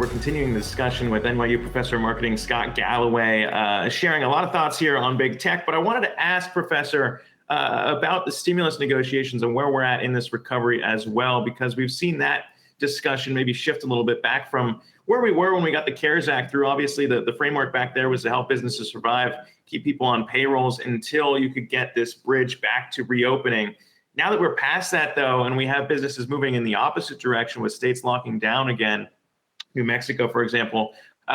We're continuing the discussion with NYU Professor of Marketing Scott Galloway, sharing a lot of thoughts here on big tech. But I wanted to ask Professor about the stimulus negotiations and where we're at in this recovery as well, because we've seen that discussion maybe shift a little bit back from where we were when we got the CARES Act through. Obviously, the framework back there was to help businesses survive, keep people on payrolls until you could get this bridge back to reopening. Now that we're past that, though, and we have businesses moving in the opposite direction with states locking down again, New Mexico, for example,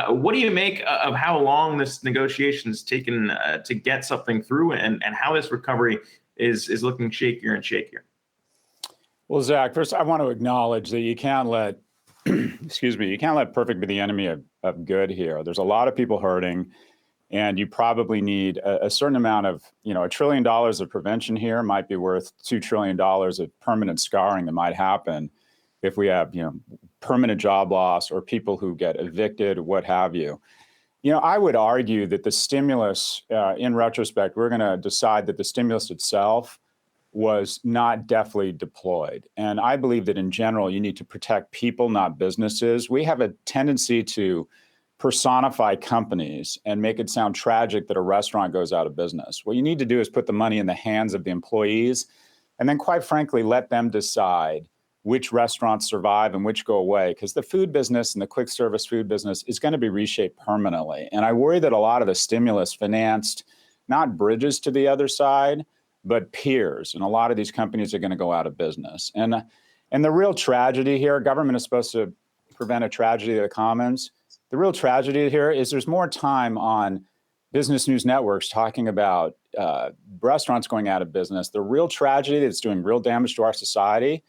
what do you make of how long this negotiation has taken to get something through, and how this recovery is looking shakier and shakier? Well, Zach, first I want to acknowledge that you can't let, excuse me, you can't let perfect be the enemy of good here. There's a lot of people hurting, and you probably need a certain amount of, $1 trillion of prevention here might be worth $2 trillion of permanent scarring that might happen if we have, permanent job loss or people who get evicted, what have you. I would argue that the stimulus, in retrospect, we're going to decide that the stimulus itself was not deftly deployed. And I believe that in general, you need to protect people, not businesses. We have a tendency to personify companies and make it sound tragic that a restaurant goes out of business. What you need to do is put the money in the hands of the employees, and then quite frankly, let them decide which restaurants survive and which go away, because the food business and the quick service food business is going to be reshaped permanently. And I worry that a lot of the stimulus financed not bridges to the other side, but piers. And a lot of these companies are going to go out of business. And the real tragedy here, government is supposed to prevent a tragedy of the commons. The real tragedy here is there's more time on business news networks talking about restaurants going out of business. The real tragedy that's doing real damage to our society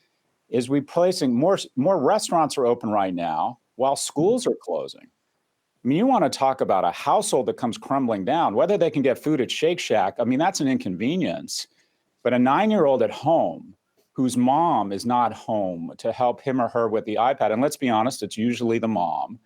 is replacing more restaurants are open right now while schools are closing. I mean, you want to talk about a household that comes crumbling down, whether they can get food at Shake Shack. I mean, that's an inconvenience. But a 9-year-old at home whose mom is not home to help him or her with the iPad, and let's be honest, it's usually the mom,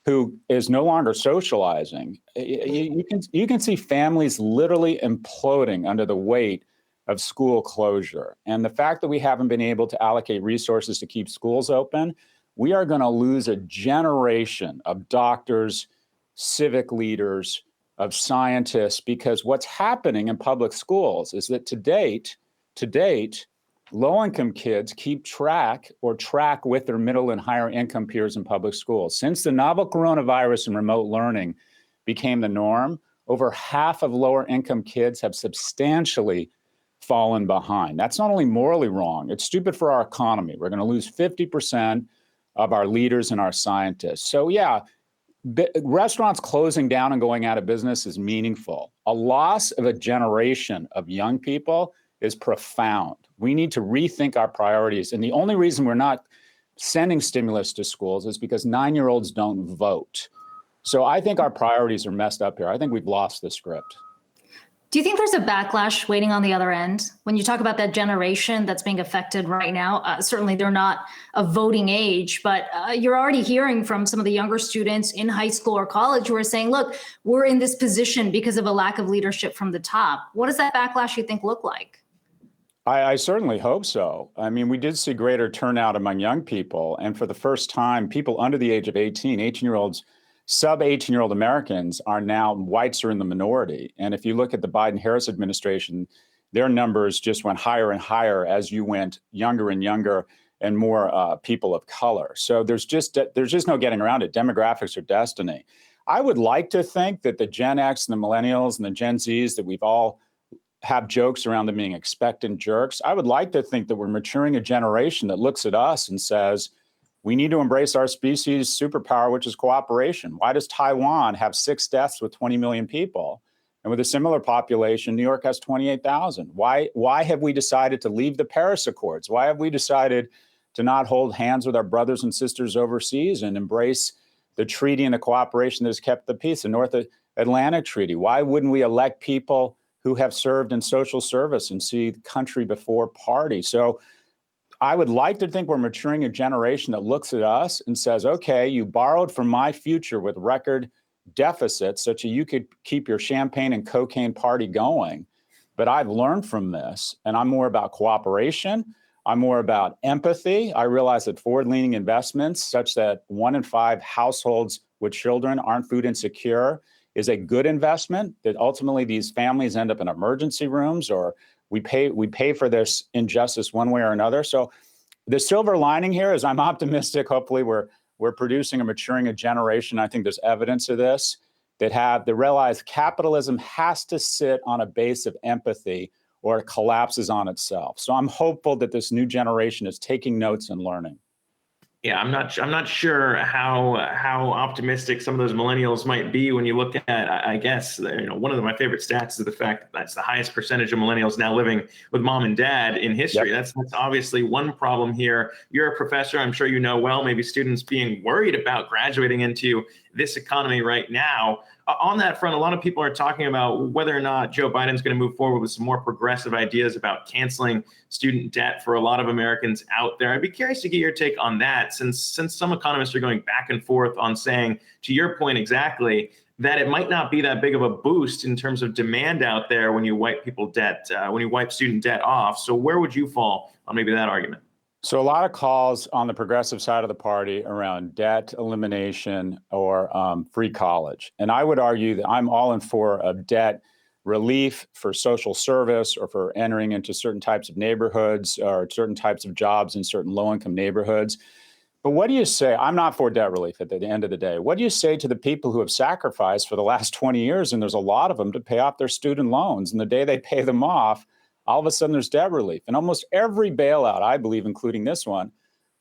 who is no longer socializing. You can see families literally imploding under the weight of school closure. And the fact that we haven't been able to allocate resources to keep schools open, we are going to lose a generation of doctors, civic leaders, of scientists, because what's happening in public schools is that to date, low-income kids keep track with their middle and higher income peers in public schools. Since the novel coronavirus and remote learning became the norm, over half of lower income kids have substantially fallen behind. That's not only morally wrong, it's stupid for our economy. We're going to lose 50% of our leaders and our scientists. So yeah, restaurants closing down and going out of business is meaningful. A loss of a generation of young people is profound. We need to rethink our priorities. And the only reason we're not sending stimulus to schools is because 9-year-olds don't vote. So I think our priorities are messed up here. I think we've lost the script. Do you think there's a backlash waiting on the other end? When you talk about that generation that's being affected right now, certainly they're not of voting age, but you're already hearing from some of the younger students in high school or college who are saying, look, we're in this position because of a lack of leadership from the top. What does that backlash, you think, look like? I certainly hope so. I mean, we did see greater turnout among young people. And for the first time, people under the age of 18-year-olds, sub-18-year-old Americans are now, whites are in the minority. And if you look at the Biden-Harris administration, their numbers just went higher and higher as you went younger and younger and more people of color. So there's just no getting around it. Demographics are destiny. I would like to think that the Gen X and the millennials and the Gen Zs, that we've all have jokes around them being expectant jerks. I would like to think that we're maturing a generation that looks at us and says, we need to embrace our species' superpower, which is cooperation. Why does Taiwan have 6 deaths with 20 million people? And with a similar population, New York has 28,000. Why have we decided to leave the Paris Accords? Why have we decided to not hold hands with our brothers and sisters overseas and embrace the treaty and the cooperation that has kept the peace, the North Atlantic Treaty? Why wouldn't we elect people who have served in social service and see country before party? So I would like to think we're maturing a generation that looks at us and says, okay, you borrowed from my future with record deficits such that you could keep your champagne and cocaine party going. But I've learned from this, and I'm more about cooperation. I'm more about empathy. I realize that forward-leaning investments, such that 1 in 5 households with children aren't food insecure, is a good investment, that ultimately these families end up in emergency rooms, or we pay for this injustice one way or another. So the silver lining here is I'm optimistic. Hopefully we're producing and maturing a generation. I think there's evidence of this that realize capitalism has to sit on a base of empathy or it collapses on itself. So I'm hopeful that this new generation is taking notes and learning. Yeah, I'm not sure how optimistic some of those millennials might be when you look at, I guess, one of my favorite stats is the fact that that's the highest percentage of millennials now living with mom and dad in history. Yep. That's obviously one problem here. You're a professor, I'm sure you know well, maybe students being worried about graduating into this economy right now. On that front, a lot of people are talking about whether or not Joe Biden's going to move forward with some more progressive ideas about canceling student debt for a lot of Americans out there. I'd be curious to get your take on that, since some economists are going back and forth on saying, to your point exactly, that it might not be that big of a boost in terms of demand out there when you wipe when you wipe student debt off. So where would you fall on maybe that argument? So a lot of calls on the progressive side of the party around debt elimination or free college. And I would argue that I'm all in favor of debt relief for social service or for entering into certain types of neighborhoods or certain types of jobs in certain low-income neighborhoods. But what do you say? I'm not for debt relief at the end of the day. What do you say to the people who have sacrificed for the last 20 years, and there's a lot of them, to pay off their student loans, and the day they pay them off, all of a sudden there's debt relief? And almost every bailout, I believe, including this one,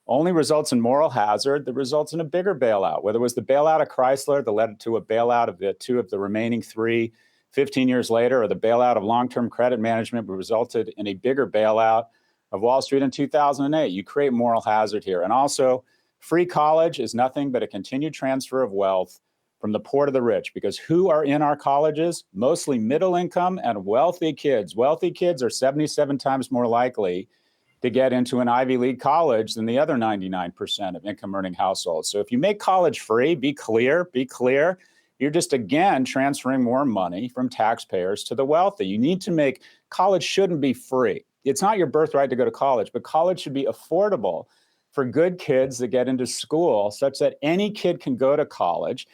only results in moral hazard that results in a bigger bailout. Whether it was the bailout of Chrysler that led to a bailout of the 2 of the remaining 3 15 years later, or the bailout of long-term credit management resulted in a bigger bailout of Wall Street in 2008. You create moral hazard here. And also, free college is nothing but a continued transfer of wealth from the poor to the rich, because who are in our colleges? Mostly middle income and wealthy kids. Wealthy kids are 77 times more likely to get into an Ivy League college than the other 99% of income earning households. So if you make college free, be clear, you're just, again, transferring more money from taxpayers to the wealthy. You need to make, college shouldn't be free. It's not your birthright to go to college, but college should be affordable for good kids that get into school such that any kid can go to college.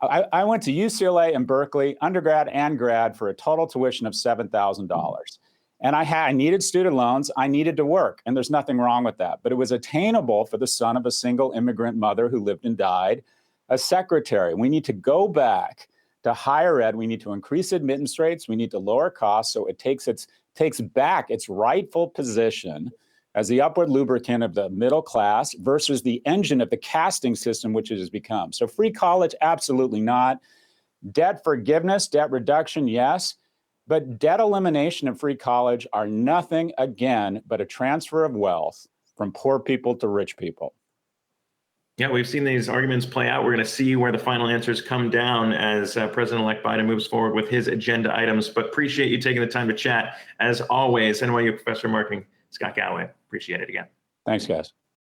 I went to UCLA and Berkeley, undergrad and grad, for a total tuition of $7,000. And I needed student loans. I needed to work. And there's nothing wrong with that. But it was attainable for the son of a single immigrant mother who lived and died, a secretary. We need to go back to higher ed. We need to increase admittance rates. We need to lower costs so it takes back its rightful position as the upward lubricant of the middle class versus the engine of the casting system, which it has become. So free college, absolutely not. Debt forgiveness, debt reduction, yes. But debt elimination and free college are nothing, again, but a transfer of wealth from poor people to rich people. Yeah, we've seen these arguments play out. We're going to see where the final answers come down as President-elect Biden moves forward with his agenda items. But appreciate you taking the time to chat. As always, NYU Professor of Marketing, Scott Galloway. Appreciate it again. Thanks, guys.